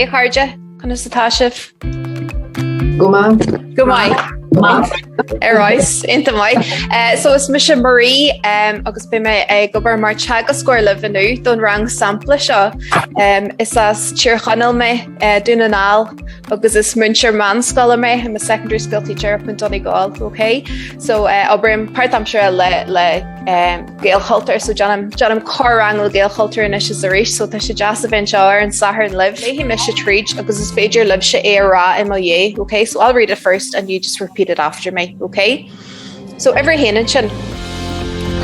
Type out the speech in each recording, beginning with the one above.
Hey Harja, chun is atá sibh? Go mai. Aráis, inta mai. So is mis Marie agus be me gobar mar teagas scoir le vinú don rang sampla seo. Is as tíorchanal me dún an áil agus is munseir manscoil me. I'm a secondary school teacher up in Donegal, okay? So obrim part am sure le Gaelchultúr, so Janam corrangel Gaelchultúr in is a reach, so tá sé jazz event seo and Sahar and live. He mis treach agus is féidir live sé éra in my okay? So I'll read it first and you just repeat it after me. Okay, so every héanann sin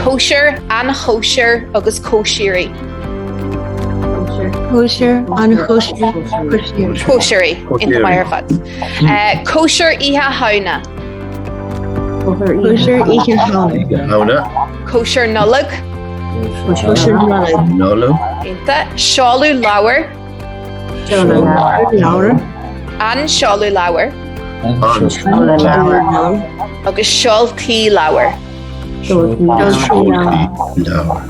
kosher, unkosher agus koshery. Kosher, unkosher, koshery in the Meánrang. Kosher ihe hauna. Kosher ihe hauna. Kosher nullig. Kosher nullig. Inta shalu lauer. An shalu lauer. Agus seol clí lauer.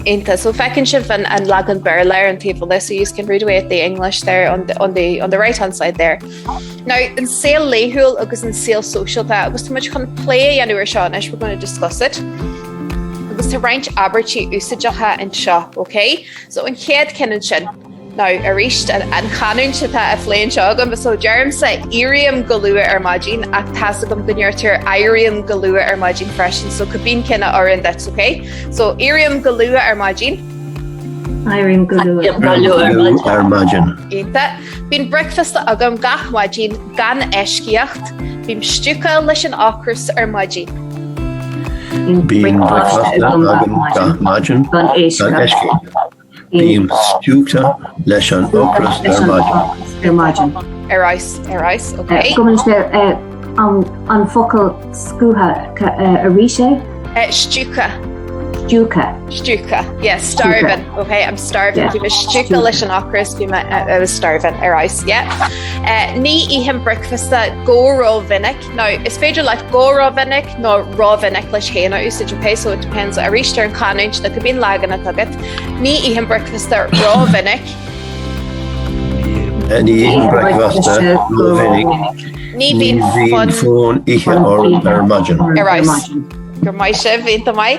Inta, so fecinn sibh an lagan bear leir an table there, so you can read away at the English there on the right hand side there. Now, in sail leihul agus in sail social that agus too much can play anywhere Sean, as we're going to discuss it. Agus to range abertí úsajacha and seo, okay? So in chéad cinnan sin. Now, a reached and canún se tá a phléin seo agam, so Jerem sa iriam galua armagin ach tasagam gnyartir iriam galua armagin freshen, so cabin kinna orin, that's okay. So iriam galua armagin. Iriam galua armagin. Ita. Been breakfast agam gach magin gan eskiacht. Been stuka leis an ochras armagin. Been breakfast agam gach magin gan eskiacht. Bím stúta leis an ochras armagin. Aráis, okay. Gomin sé an focal scútha a ríise? Stuka. Yeah, starving. Okay, I'm starving. Bím stuka leis an ochras, I was starving. Aráis, yeah. Ní him breakfast go raw vinnic. Now, it's féidir like go raw vinnic, no raw vinnic leis héna usage, okay? So it depends. A ríiste an canúint that could be lagan a tugget. Ní him breakfast raw vinnic. Ní breakfast raw vinnic. Ní bhín fón ihe or armagin. Aráis. Gur mai sibh, inta mai.